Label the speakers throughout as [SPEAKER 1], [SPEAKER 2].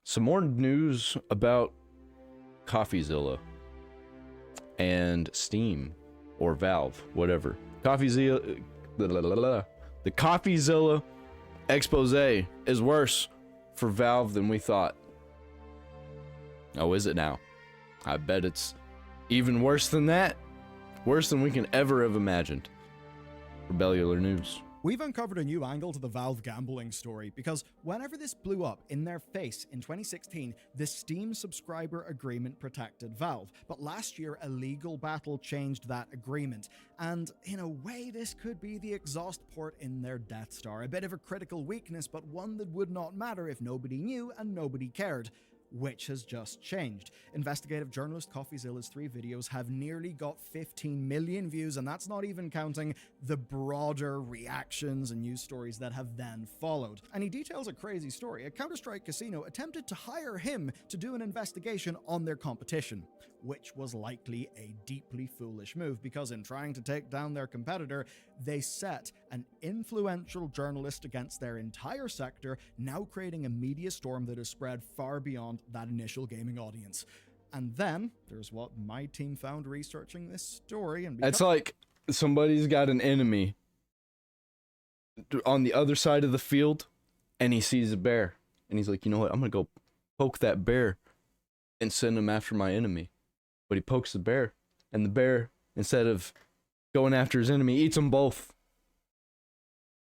[SPEAKER 1] Some more news about Coffeezilla and Steam or Valve, whatever. Coffeezilla, the Coffeezilla expose is worse for Valve than we thought. Oh, is it now? I bet it's even worse than that. Worse than we can ever have imagined. Rebellular news.
[SPEAKER 2] We've uncovered a new angle to the Valve gambling story because whenever this blew up in their face in 2016, the Steam subscriber agreement protected Valve. But last year, a legal battle changed that agreement. And in a way, this could be the exhaust port in their Death Star. A bit of a critical weakness, but one that would not matter if nobody knew and nobody cared. Which has just changed. Investigative journalist Coffeezilla's 3 videos have nearly got 15 million views, and that's not even counting the broader reactions and news stories that have then followed. And he details a crazy story. A Counter-Strike casino attempted to hire him to do an investigation on their competition, which was likely a deeply foolish move because in trying to take down their competitor, they set an influential journalist against their entire sector, now creating a media storm that has spread far beyond that initial gaming audience. And then there's what my team found researching this story. And
[SPEAKER 1] it's like somebody's got an enemy on the other side of the field and he sees a bear and he's like, you know what, I'm gonna go poke that bear and send him after my enemy. But he pokes the bear, and the bear, instead of going after his enemy, eats them both.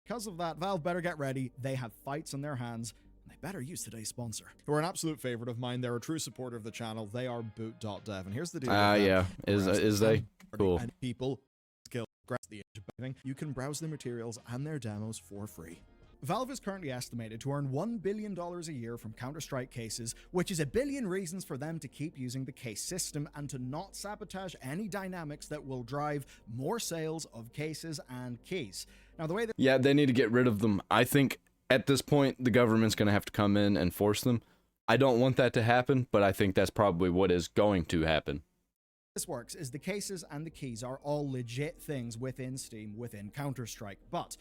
[SPEAKER 2] Because of that, Valve better get ready. They have fights in their hands. They better use today's sponsor, who are an absolute favorite of mine. They're a true supporter of the channel. They are boot.dev. And here's the deal.
[SPEAKER 1] Yeah. Is they? Cool.
[SPEAKER 2] And people skill grasp the age of betting. You can browse their materials and their demos for free. Valve is currently estimated to earn $1 billion a year from Counter-Strike cases, which is a billion reasons for them to keep using the case system and to not sabotage any dynamics that will drive more sales of cases and keys. Now, the way that—
[SPEAKER 1] Yeah, they need to get rid of them. I think at this point, the government's going to have to come in and force them. I don't want that to happen, but I think that's probably what is going to happen.
[SPEAKER 2] This works is the cases and the keys are all legit things within Steam, within Counter-Strike, but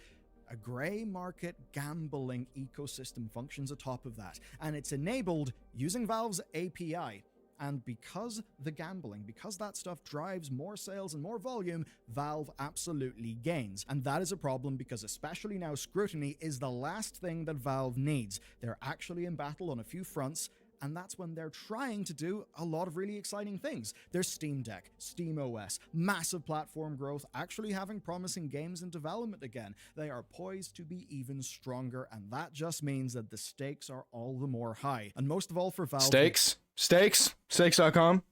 [SPEAKER 2] a gray market gambling ecosystem functions atop of that, and it's enabled using Valve's API. And because that stuff drives more sales and more volume, Valve absolutely gains. And that is a problem because especially now, scrutiny is the last thing that Valve needs. They're actually in battle on a few fronts, and that's when they're trying to do a lot of really exciting things. There's Steam Deck, Steam OS, massive platform growth, actually having promising games in development again. They are poised to be even stronger, and that just means that the stakes are all the more high. And most of all for Valve—
[SPEAKER 1] Stakes? Stakes? Stakes.com?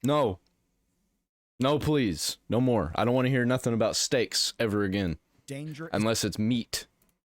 [SPEAKER 1] No. No, please. No more. I don't want to hear nothing about steaks ever again.
[SPEAKER 2] Danger
[SPEAKER 1] unless it's meat.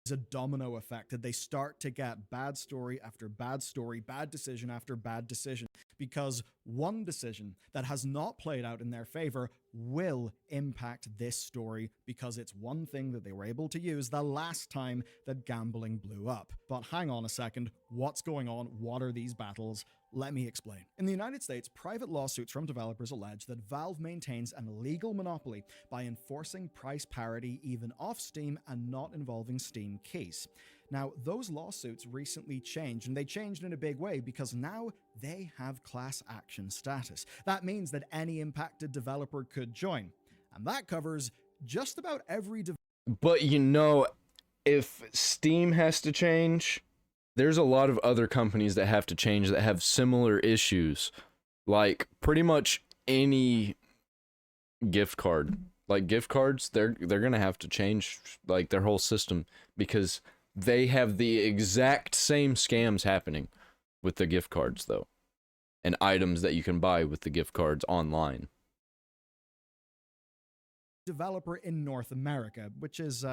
[SPEAKER 2] Is a domino effect that they start to get bad story after bad story, bad decision after bad decision, because one decision that has not played out in their favor will impact this story because it's one thing that they were able to use the last time that gambling blew up. But hang on a second, what's going on? What are these battles? Let me explain. In the United States, private lawsuits from developers allege that Valve maintains an illegal monopoly by enforcing price parity even off Steam and not involving Steam keys. Now, those lawsuits recently changed, and they changed in a big way because now they have class action status. That means that any impacted developer could join, and that covers just about every
[SPEAKER 1] But you know, if Steam has to change, there's a lot of other companies that have to change that have similar issues. Like pretty much any gift card. Like gift cards, they're gonna have to change like their whole system because they have the exact same scams happening with the gift cards though. And items that you can buy with the gift cards online.
[SPEAKER 2] Developer in North America, which is,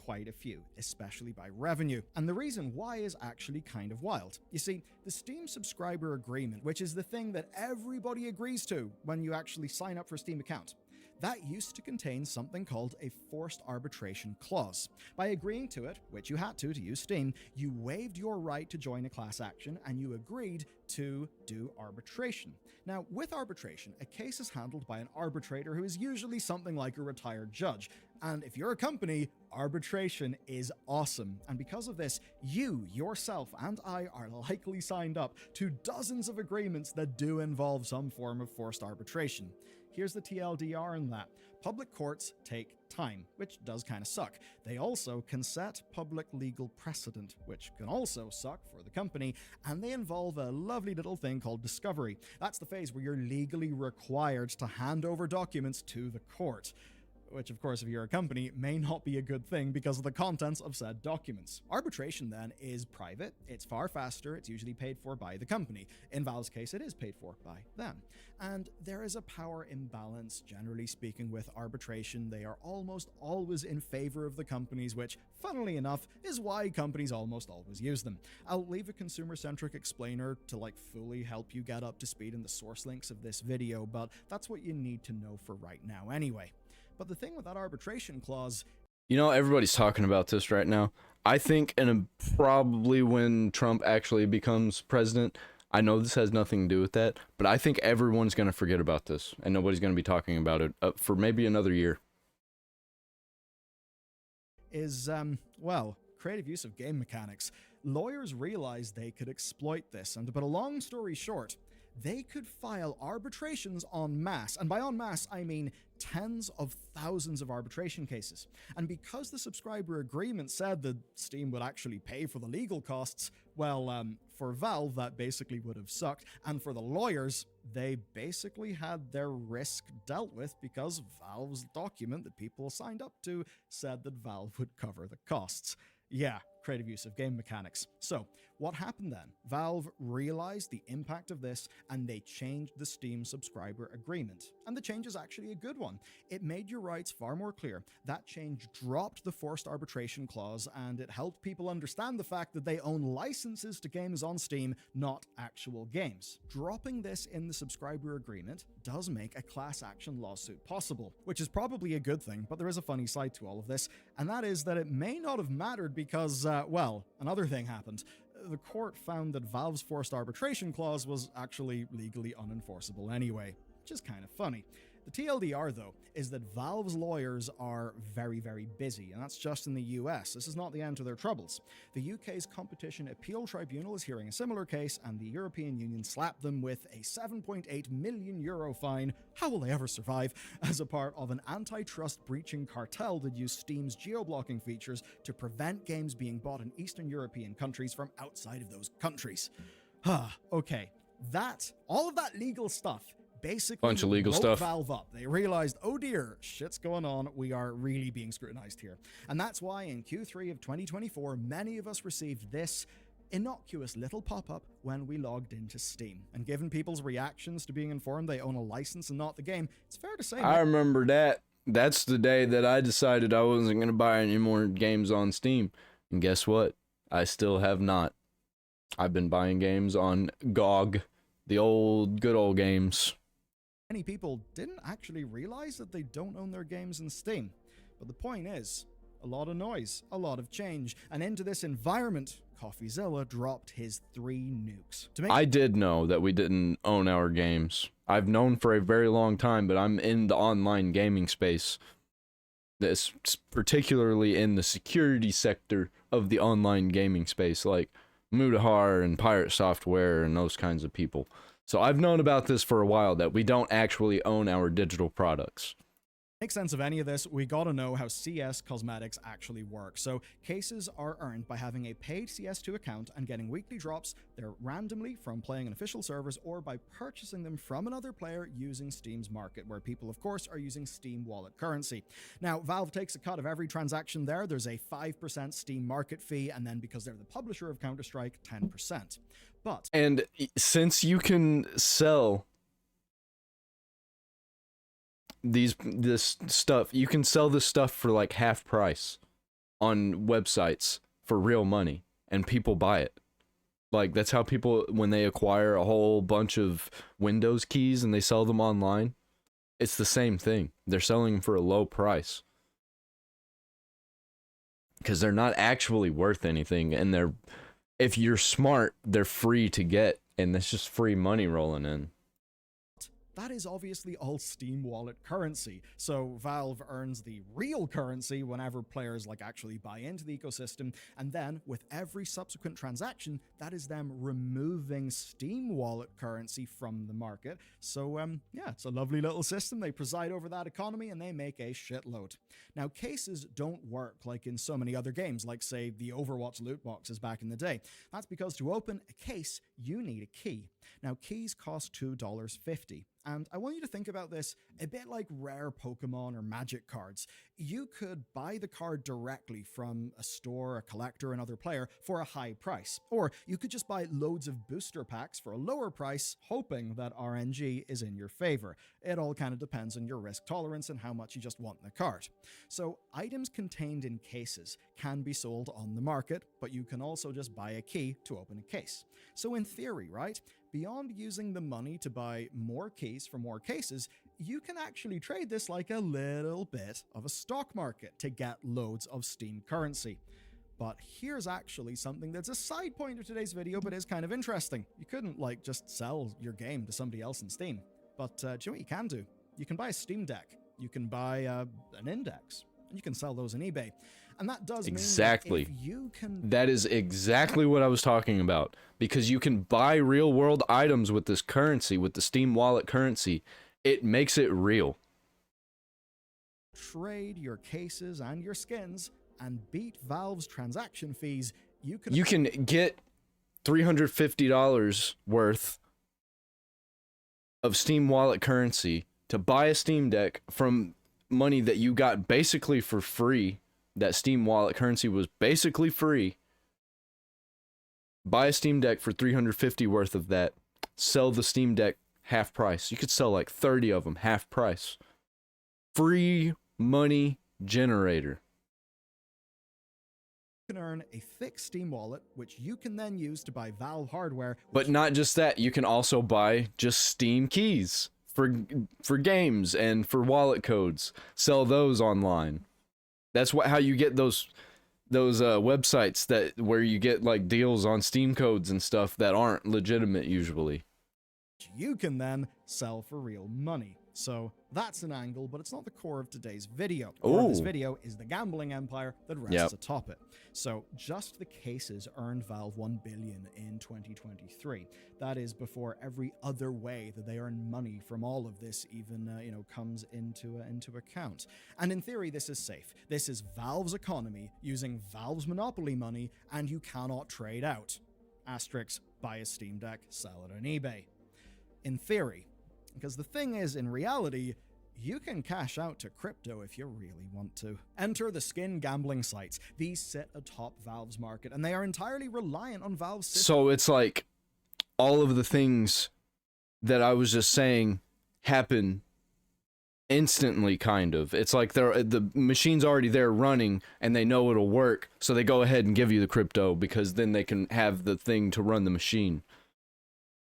[SPEAKER 2] quite a few, especially by revenue. And the reason why is actually kind of wild. You see, the Steam subscriber agreement, which is the thing that everybody agrees to when you actually sign up for a Steam account, that used to contain something called a forced arbitration clause. By agreeing to it, which you had to use Steam, you waived your right to join a class action and you agreed to do arbitration. Now, with arbitration, a case is handled by an arbitrator who is usually something like a retired judge. And if you're a company, arbitration is awesome. And because of this, you, yourself, and I are likely signed up to dozens of agreements that do involve some form of forced arbitration. Here's the TLDR in that. Public courts take time, which does kind of suck. They also can set public legal precedent, which can also suck for the company, and they involve a lovely little thing called discovery. That's the phase where you're legally required to hand over documents to the court. Which, of course, if you're a company, may not be a good thing because of the contents of said documents. Arbitration, then, is private, it's far faster, it's usually paid for by the company. In Valve's case, it is paid for by them. And there is a power imbalance, generally speaking, with arbitration. They are almost always in favor of the companies, which, funnily enough, is why companies almost always use them. I'll leave a consumer-centric explainer to, fully help you get up to speed in the source links of this video, but that's what you need to know for right now anyway. But the thing with that arbitration clause...
[SPEAKER 1] You know, everybody's talking about this right now. I think probably when Trump actually becomes president, I know this has nothing to do with that, but I think everyone's going to forget about this, and nobody's going to be talking about it for maybe another year.
[SPEAKER 2] Is, creative use of game mechanics. Lawyers realized they could exploit this, but a long story short, they could file arbitrations en masse, and by en masse, I mean tens of thousands of arbitration cases. And because the subscriber agreement said that Steam would actually pay for the legal costs, for Valve, that basically would have sucked, and for the lawyers, they basically had their risk dealt with because Valve's document that people signed up to said that Valve would cover the costs. Yeah, creative use of game mechanics. So, what happened then? Valve realized the impact of this and they changed the Steam subscriber agreement. And the change is actually a good one. It made your rights far more clear. That change dropped the forced arbitration clause and it helped people understand the fact that they own licenses to games on Steam, not actual games. Dropping this in the subscriber agreement does make a class action lawsuit possible, which is probably a good thing, but there is a funny side to all of this, and that is that it may not have mattered because, another thing happened. The court found that Valve's forced arbitration clause was actually legally unenforceable anyway, which is kind of funny. The TLDR, though, is that Valve's lawyers are very, very busy, and that's just in the US. This is not the end to their troubles. The UK's Competition Appeal Tribunal is hearing a similar case, and the European Union slapped them with a €7.8 million fine, how will they ever survive, as a part of an antitrust breaching cartel that used Steam's geo-blocking features to prevent games being bought in Eastern European countries from outside of those countries. Okay, all of that legal stuff basically
[SPEAKER 1] bunch of legal
[SPEAKER 2] woke
[SPEAKER 1] stuff.
[SPEAKER 2] Valve up. They realized, oh dear, shit's going on. We are really being scrutinized here. And that's why in Q3 of 2024, many of us received this innocuous little pop-up when we logged into Steam. And given people's reactions to being informed they own a license and not the game, it's fair to say...
[SPEAKER 1] I remember that. That's the day that I decided I wasn't going to buy any more games on Steam. And guess what? I still have not. I've been buying games on GOG, the good old games.
[SPEAKER 2] Many people didn't actually realize that they don't own their games in Steam. But the point is, a lot of noise, a lot of change, and into this environment, Coffeezilla dropped his 3 nukes.
[SPEAKER 1] I did know that we didn't own our games. I've known for a very long time, but I'm in the online gaming space. This particularly in the security sector of the online gaming space, like Mutahar and Pirate Software and those kinds of people. So I've known about this for a while, that we don't actually own our digital products.
[SPEAKER 2] Make sense of any of this, we gotta know how CS cosmetics actually work. So cases are earned by having a paid CS2 account and getting weekly drops. They're randomly from playing on official servers or by purchasing them from another player using Steam's market, where people, of course, are using Steam wallet currency. Now, Valve takes a cut of every transaction there. There's a 5% Steam market fee, and then because they're the publisher of Counter-Strike, 10%.
[SPEAKER 1] And since you can sell this stuff, you can sell this stuff for like half price on websites for real money, and people buy it. Like, that's how people, when they acquire a whole bunch of Windows keys and they sell them online, It's the same thing. They're selling them for a low price because they're not actually worth anything, and they're, if you're smart, they're free to get, and that's just free money rolling in.
[SPEAKER 2] That is obviously all Steam Wallet currency, so Valve earns the real currency whenever players actually buy into the ecosystem, and then with every subsequent transaction, that is them removing Steam Wallet currency from the market. So yeah, it's a lovely little system. They preside over that economy and they make a shitload. Now, cases don't work like in so many other games, like say the Overwatch loot boxes back in the day. That's because to open a case, you need a key. Now, keys cost $2.50. And I want you to think about this a bit like rare Pokemon or Magic cards. You could buy the card directly from a store, a collector, another player for a high price. Or you could just buy loads of booster packs for a lower price, hoping that RNG is in your favor. It all kind of depends on your risk tolerance and how much you just want in the card. So items contained in cases can be sold on the market, but you can also just buy a key to open a case. So in theory, right, beyond using the money to buy more keys for more cases, you can actually trade this like a little bit of a stock market to get loads of Steam currency. But here's actually something that's a side point of today's video, but is kind of interesting. You couldn't just sell your game to somebody else in Steam. But do you know what you can do? You can buy a Steam Deck, you can buy an index, and you can sell those on eBay. And that does
[SPEAKER 1] exactly.
[SPEAKER 2] mean that if you can...
[SPEAKER 1] That is exactly what I was talking about. Because you can buy real world items with this currency, with the Steam Wallet currency. It makes it real.
[SPEAKER 2] Trade your cases and your skins and beat Valve's transaction fees. You
[SPEAKER 1] can get $350 worth of Steam Wallet currency to buy a Steam Deck from money that you got basically for free. That Steam Wallet currency was basically free. Buy a Steam Deck for $350 worth of that. Sell the Steam Deck half price. You could sell 30 of them half price. Free money generator.
[SPEAKER 2] You can earn a thick Steam Wallet, which you can then use to buy Valve hardware.
[SPEAKER 1] But not just that, you can also buy just Steam keys for games and for wallet codes. Sell those online. That's how you get those websites where you get deals on Steam codes and stuff that aren't legitimate usually.
[SPEAKER 2] You can then sell for real money. So that's an angle, but it's not the core of today's video. The core of this video is the gambling empire that rests atop it. So just the cases earned Valve $1 billion in 2023. That is before every other way that they earn money from all of this even comes into account. And in theory, this is safe. This is Valve's economy using Valve's monopoly money, and you cannot trade out. Asterisk, buy a Steam Deck, sell it on eBay. In theory. Because the thing is, in reality, you can cash out to crypto if you really want to. Enter the skin gambling sites. These sit atop Valve's market, and they are entirely reliant on Valve's system.
[SPEAKER 1] So it's all of the things that I was just saying happen instantly, kind of. It's the machine's already there running, and they know it'll work, so they go ahead and give you the crypto, because then they can have the thing to run the machine.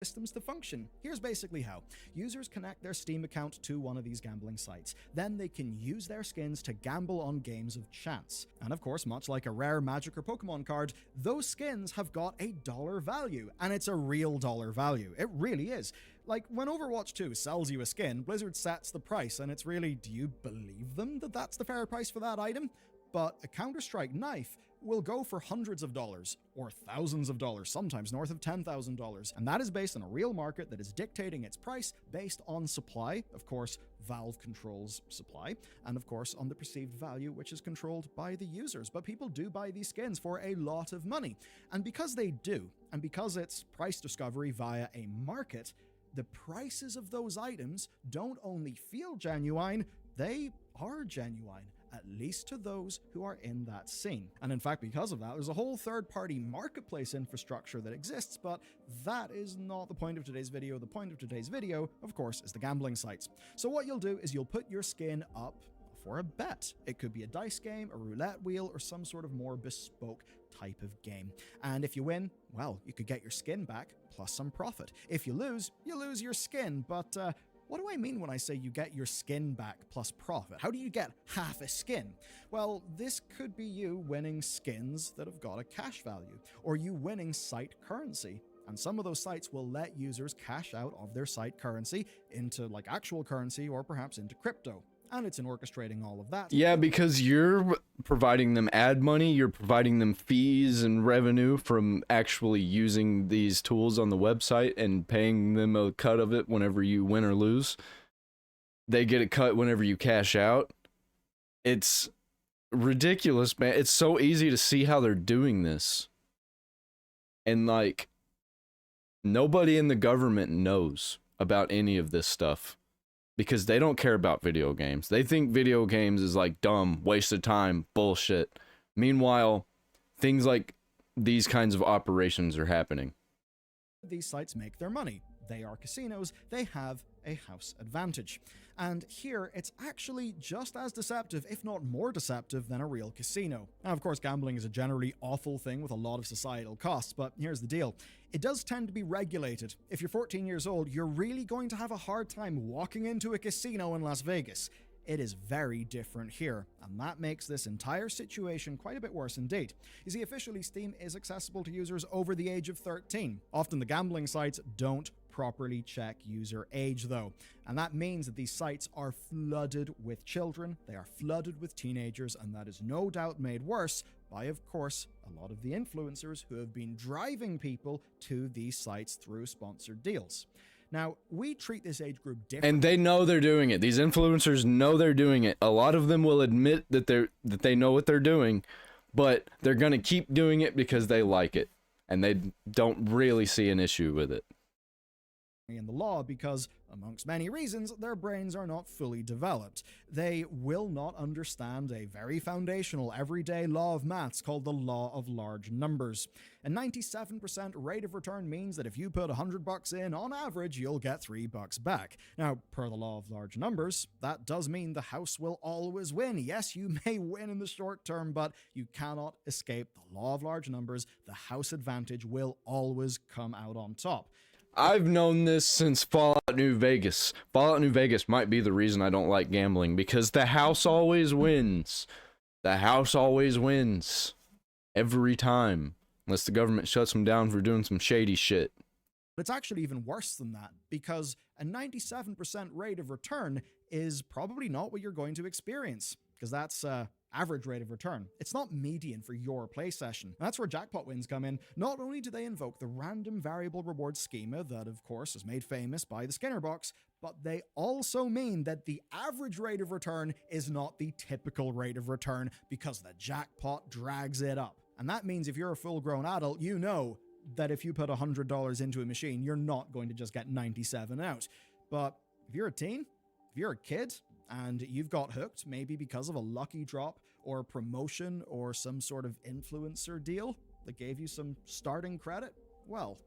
[SPEAKER 2] Systems to function. Here's basically how. Users connect their Steam account to one of these gambling sites. Then they can use their skins to gamble on games of chance. And of course, much like a rare Magic or Pokemon card, those skins have got a dollar value. And it's a real dollar value. It really is. When Overwatch 2 sells you a skin, Blizzard sets the price, and it's really, do you believe them that that's the fair price for that item? But a Counter-Strike knife will go for hundreds of dollars, or thousands of dollars, sometimes north of $10,000. And that is based on a real market that is dictating its price based on supply. Of course, Valve controls supply, and of course on the perceived value, which is controlled by the users. But people do buy these skins for a lot of money. And because they do, and because it's price discovery via a market, the prices of those items don't only feel genuine, they are genuine. At least to those who are in that scene. And in fact, because of that, there's a whole third-party marketplace infrastructure that exists, but that is not the point of today's video. The point of today's video, of course, is the gambling sites. So what you'll do is you'll put your skin up for a bet. It could be a dice game, a roulette wheel, or some sort of more bespoke type of game. And if you win, well, you could get your skin back plus some profit. If you lose your skin, but What do I mean when I say you get your skin back plus profit? How do you get half a skin? Well, this could be you winning skins that have got a cash value, or you winning site currency. And some of those sites will let users cash out of their site currency into like actual currency or perhaps into crypto. And it's in orchestrating all of that.
[SPEAKER 1] Yeah, because you're providing them ad money, you're providing them fees and revenue from actually using these tools on the website and paying them a cut of it whenever you win or lose. They get a cut whenever you cash out. It's ridiculous, man. It's so easy to see how they're doing this. And like, nobody in the government knows about any of this stuff because they don't care about video games. They think video games is like dumb, waste of time, bullshit. Meanwhile, things like these kinds of operations are happening.
[SPEAKER 2] These sites make their money. They are casinos. They have a house advantage. And here, it's actually just as deceptive, if not more deceptive, than a real casino. Now, of course, gambling is a generally awful thing with a lot of societal costs, but here's the deal. It does tend to be regulated. If you're 14 years old, you're really going to have a hard time walking into a casino in Las Vegas. It is very different here, and that makes this entire situation quite a bit worse indeed. You see, officially, Steam is accessible to users over the age of 13. Often the gambling sites don't properly check user age, though, and that means that these sites are flooded with children, they are flooded with teenagers, and that is no doubt made worse by, of course, a lot of the influencers who have been driving people to these sites through sponsored deals. Now, we treat this age group differently.
[SPEAKER 1] And they know they're doing it. These influencers know they're doing it. A lot of them will admit that they know what they're doing, but they're going to keep doing it because they like it, and they don't really see an issue with it.
[SPEAKER 2] In the law because, amongst many reasons, their brains are not fully developed. They will not understand a very foundational everyday law of maths called the law of large numbers. A 97% rate of return means that if you put $100 in, on average, you'll get $3 back. Now, per the law of large numbers, that does mean the house will always win. Yes, you may win in the short term, but you cannot escape the law of large numbers. The house advantage will always come out on top.
[SPEAKER 1] I've known this since Fallout New Vegas. Fallout New Vegas might be the reason I don't like gambling, because the house always wins. The house always wins. Every time. Unless the government shuts them down for doing some shady shit.
[SPEAKER 2] But it's actually even worse than that, because a 97% rate of return is probably not what you're going to experience, because that's average rate of return. It's not median for your play session. That's where jackpot wins come in. Not only do they invoke the random variable reward schema that, of course, is made famous by the Skinner box, but they also mean that the average rate of return is not the typical rate of return because the jackpot drags it up. And that means if you're a full-grown adult, you know that if you put $100 into a machine, you're not going to just get 97 out. But if you're a teen, if you're a kid, and you've got hooked, maybe because of a lucky drop or a promotion or some sort of influencer deal that gave you some starting credit, well,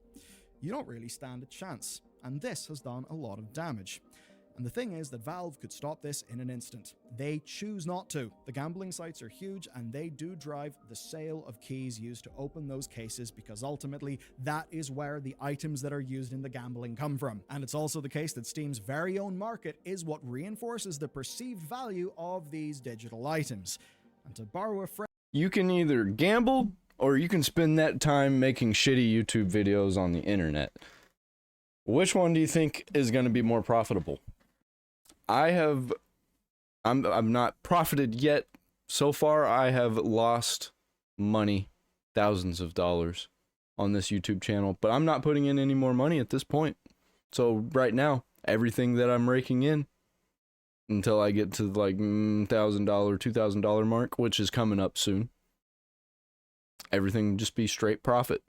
[SPEAKER 2] you don't really stand a chance. And this has done a lot of damage. And the thing is that Valve could stop this in an instant. They choose not to. The gambling sites are huge, and they do drive the sale of keys used to open those cases, because ultimately that is where the items that are used in the gambling come from. And it's also the case that Steam's very own market is what reinforces the perceived value of these digital items. And to borrow a phrase,
[SPEAKER 1] You can either gamble, or you can spend that time making shitty YouTube videos on the internet. Which one do you think is going to be more profitable? I'm not profited yet. So far, I have lost money, thousands of dollars on this YouTube channel, but I'm not putting in any more money at this point. So right now, everything that I'm raking in until I get to like $1,000, $2,000 mark, which is coming up soon, everything will just be straight profit.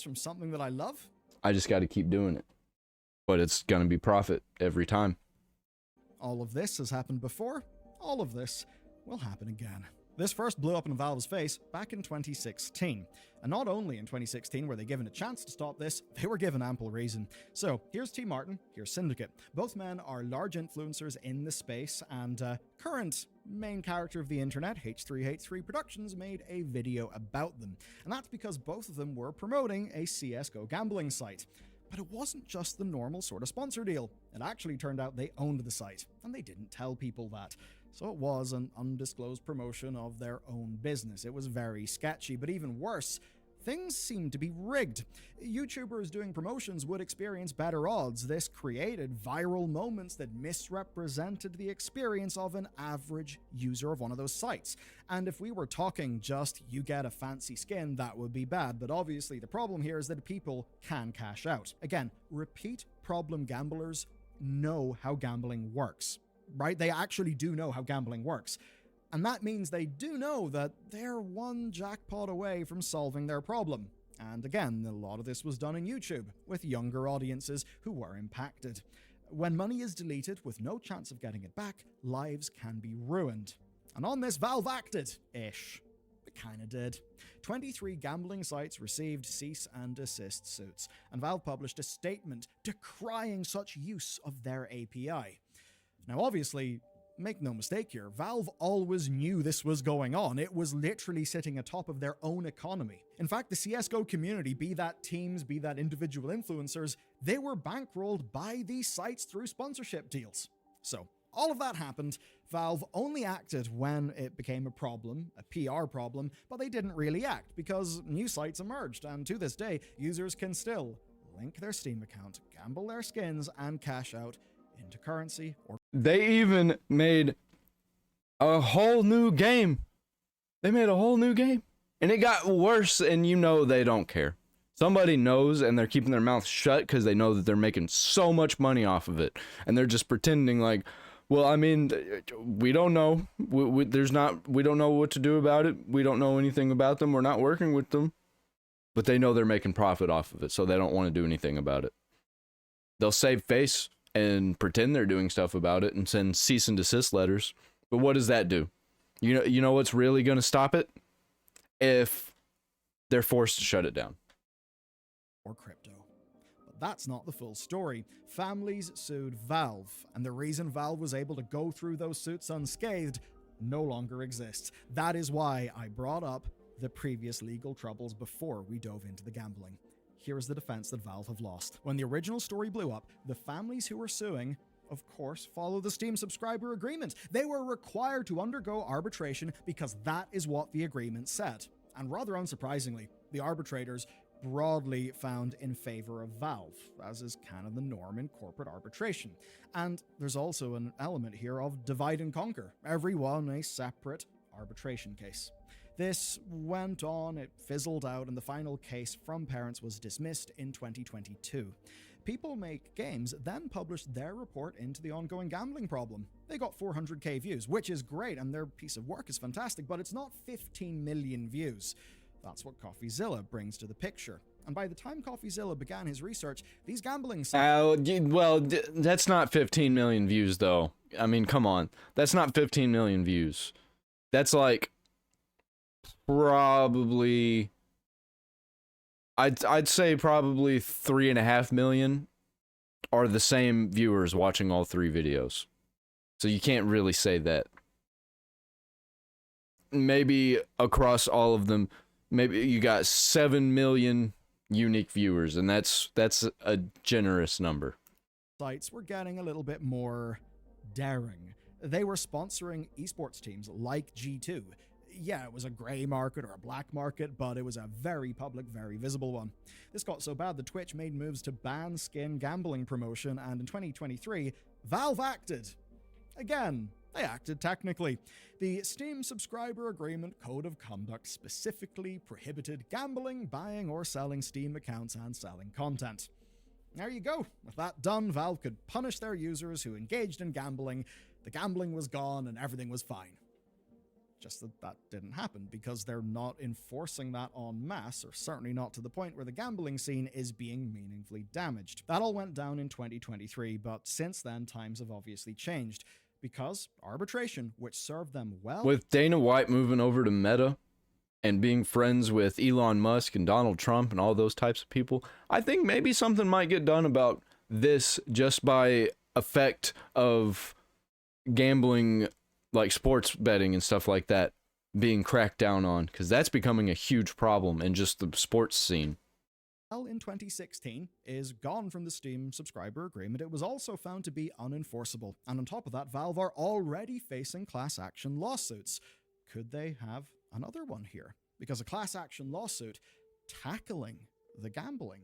[SPEAKER 2] from something that I love.
[SPEAKER 1] I just got to keep doing it. But it's going to be profit every time.
[SPEAKER 2] All of this has happened before. All of this will happen again. This first blew up in Valve's face back in 2016. And not only in 2016 were they given a chance to stop this, they were given ample reason. So here's T. Martin, here's Syndicate. Both men are large influencers in the space, and current main character of the internet, H3H3 Productions, made a video about them. And that's because both of them were promoting a CSGO gambling site. But it wasn't just the normal sort of sponsor deal. It actually turned out they owned the site, and they didn't tell people that. So it was an undisclosed promotion of their own business. It was very sketchy, but even worse, things seemed to be rigged. YouTubers doing promotions would experience better odds. This created viral moments that misrepresented the experience of an average user of one of those sites. And if we were talking just you get a fancy skin, that would be bad. But obviously the problem here is that people can cash out. Again, repeat problem gamblers know how gambling works, right? They actually do know how gambling works. And that means they do know that they're one jackpot away from solving their problem. And again, a lot of this was done in YouTube, with younger audiences who were impacted. When money is deleted with no chance of getting it back, lives can be ruined. And on this, Valve acted-ish. It kinda did. 23 gambling sites received cease and desist suits, and Valve published a statement decrying such use of their API. Now obviously, make no mistake here, Valve always knew this was going on. It was literally sitting atop of their own economy. In fact, the CSGO community, be that teams, be that individual influencers, they were bankrolled by these sites through sponsorship deals. So, all of that happened. Valve only acted when it became a problem, a PR problem, but they didn't really act because new sites emerged, and to this day, users can still link their Steam account, gamble their skins, and cash out into currency or...
[SPEAKER 1] They even made a whole new game. They made a whole new game. And it got worse, and you know they don't care. Somebody knows, and they're keeping their mouth shut because they know that they're making so much money off of it. And they're just pretending like, well, I mean, we don't know. We don't know what to do about it. We don't know anything about them. We're not working with them. But they know they're making profit off of it, so they don't want to do anything about it. They'll save face and pretend they're doing stuff about it and send cease and desist letters. But what does that do? You know what's really going to stop it? If they're forced to shut it down.
[SPEAKER 2] Or crypto. But that's not the full story. Families sued Valve, and the reason Valve was able to go through those suits unscathed no longer exists. That is why I brought up the previous legal troubles before we dove into the gambling. Here is the defense that Valve have lost. When the original story blew up, the families who were suing, of course, follow the Steam subscriber agreement. They were required to undergo arbitration because that is what the agreement said. And rather unsurprisingly, the arbitrators broadly found in favor of Valve, as is kind of the norm in corporate arbitration. And there's also an element here of divide and conquer, everyone a separate arbitration case. This went on, it fizzled out, and the final case from parents was dismissed in 2022. People Make Games then published their report into the ongoing gambling problem. They got 400k views, which is great, and their piece of work is fantastic, but it's not 15 million views. That's what Coffeezilla brings to the picture. And by the time Coffeezilla began his research, these gambling sites...
[SPEAKER 1] that's not 15 million views, though. I mean, come on. That's not 15 million views. That's like... probably... I'd say probably 3.5 million are the same viewers watching all three videos. So you can't really say that. Maybe across all of them, maybe you got 7 million unique viewers, and that's a generous number.
[SPEAKER 2] Sites were getting a little bit more daring. They were sponsoring esports teams like G2. Yeah, it was a grey market or a black market, but it was a very public, very visible one. This got so bad that Twitch made moves to ban skin gambling promotion, and in 2023, Valve acted. Again, they acted technically. The Steam Subscriber Agreement Code of Conduct specifically prohibited gambling, buying, or selling Steam accounts and selling content. There you go. With that done, Valve could punish their users who engaged in gambling. The gambling was gone and everything was fine. Just that didn't happen because they're not enforcing that en masse, or certainly not to the point where the gambling scene is being meaningfully damaged. That all went down in 2023, but since then times have obviously changed because arbitration, which served them well...
[SPEAKER 1] With Dana White moving over to Meta and being friends with Elon Musk and Donald Trump and all those types of people, I think maybe something might get done about this just by effect of gambling, like sports betting and stuff like that, being cracked down on, because that's becoming a huge problem in just the sports scene.
[SPEAKER 2] in 2016 is gone from the Steam subscriber agreement. It was also found to be unenforceable. And on top of that, Valve are already facing class action lawsuits. Could they have another one here? Because a class action lawsuit tackling the gambling,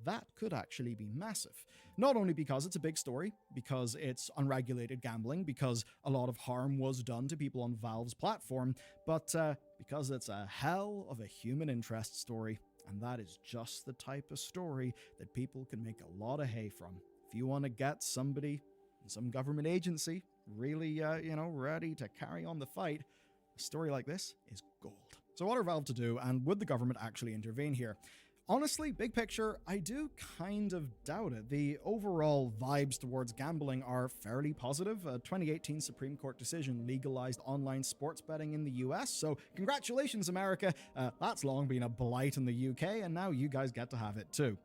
[SPEAKER 2] that could actually be massive. Not only because it's a big story, because it's unregulated gambling, because a lot of harm was done to people on Valve's platform, but because it's a hell of a human interest story. And that is just the type of story that people can make a lot of hay from. If you want to get somebody in some government agency really, ready to carry on the fight, a story like this is gold. So what are Valve to do, and would the government actually intervene here? Honestly, big picture, I do kind of doubt it. The overall vibes towards gambling are fairly positive. A 2018 Supreme Court decision legalized online sports betting in the US, so congratulations, America. That's long been a blight in the UK, and now you guys get to have it too.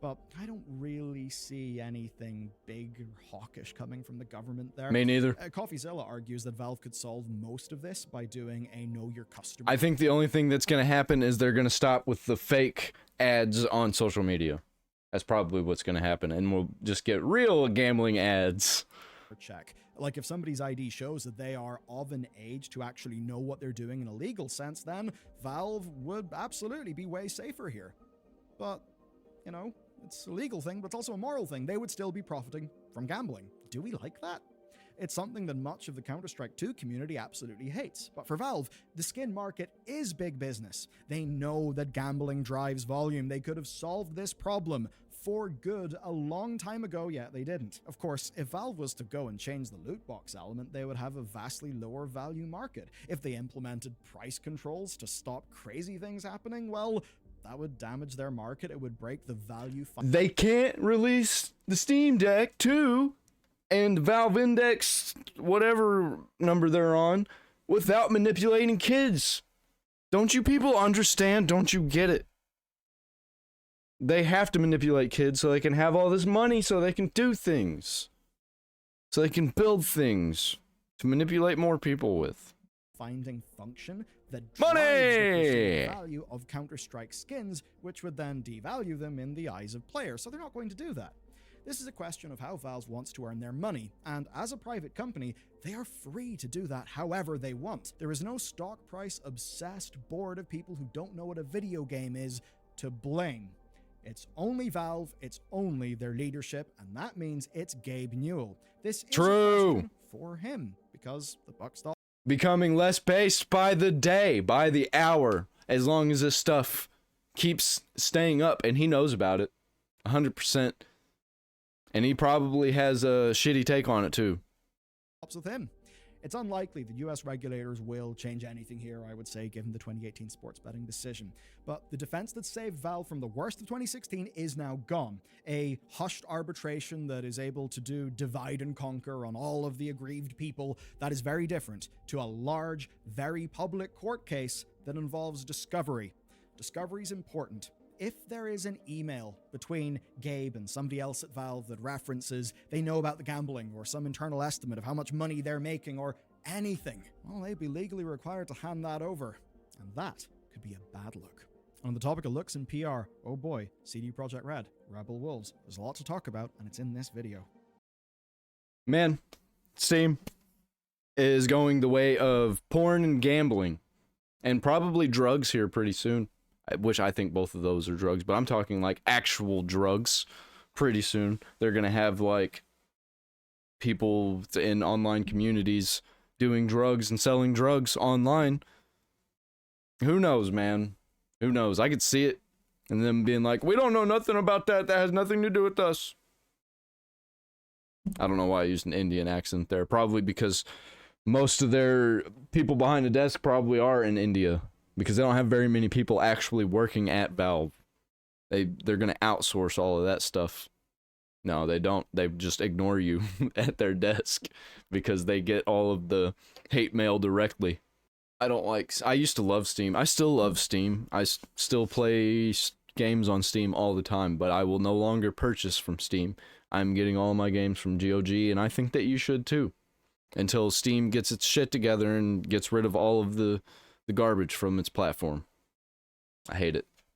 [SPEAKER 2] But I don't really see anything big or hawkish coming from the government there.
[SPEAKER 1] Me neither.
[SPEAKER 2] Coffeezilla argues that Valve could solve most of this by doing a know your customer.
[SPEAKER 1] I think the only thing that's going to happen is they're going to stop with the fake ads on social media. That's probably what's going to happen, and we'll just get real gambling ads.
[SPEAKER 2] Check. Like if somebody's ID shows that they are of an age to actually know what they're doing in a legal sense, then Valve would absolutely be way safer here. But, it's a legal thing, but it's also a moral thing. They would still be profiting from gambling. Do we like that? It's something that much of the Counter-Strike 2 community absolutely hates. But for Valve, the skin market is big business. They know that gambling drives volume. They could have solved this problem for good a long time ago, yet they didn't. Of course, if Valve was to go and change the loot box element, they would have a vastly lower value market. If they implemented price controls to stop crazy things happening, well, that would damage their market. It would break the value.
[SPEAKER 1] They can't release the Steam Deck 2 and Valve Index, whatever number they're on, without manipulating kids. Don't you people understand? Don't you get it? They have to manipulate kids so they can have all this money so they can do things. So they can build things to manipulate more people with.
[SPEAKER 2] Finding function that drives
[SPEAKER 1] Money!
[SPEAKER 2] the perceived value of Counter-Strike skins, which would then devalue them in the eyes of players, so they're not going to do that. This is a question of how Valve wants to earn their money, and as a private company, they are free to do that however they want. There is no stock price obsessed board of people who don't know what a video game is to blame. It's only Valve, it's only their leadership, and that means it's Gabe Newell. This is
[SPEAKER 1] True.
[SPEAKER 2] a question for him, because the buck stops.
[SPEAKER 1] Becoming less based by the day, by the hour, as long as this stuff keeps staying up, and he knows about it 100%. And he probably has a shitty take on it too.
[SPEAKER 2] With him. It's unlikely the US regulators will change anything here, I would say, given the 2018 sports betting decision. But the defense that saved Valve from the worst of 2016 is now gone. A hushed arbitration that is able to do divide and conquer on all of the aggrieved people, that is very different to a large, very public court case that involves discovery. Discovery is important. If there is an email between Gabe and somebody else at Valve that references they know about the gambling or some internal estimate of how much money they're making or anything, well, they'd be legally required to hand that over. And that could be a bad look. On the topic of looks and PR, oh boy, CD Projekt Red, Rebel Wolves. There's a lot to talk about, and it's in this video.
[SPEAKER 1] Man, Steam is going the way of porn and gambling, and probably drugs here pretty soon. Which I think both of those are drugs, but I'm talking like actual drugs pretty soon. They're going to have like people in online communities doing drugs and selling drugs online. Who knows, man? Who knows? I could see it. And them being like, we don't know nothing about that. That has nothing to do with us. I don't know why I used an Indian accent there. Probably because most of their people behind the desk probably are in India. Because they don't have very many people actually working at Valve. They're going to outsource all of that stuff. No, they don't. They just ignore you at their desk because they get all of the hate mail directly. I used to love Steam. I still love Steam. I still play games on Steam all the time, but I will no longer purchase from Steam. I'm getting all my games from GOG, and I think that you should too. Until Steam gets its shit together and gets rid of all of the garbage from its platform. I hate it.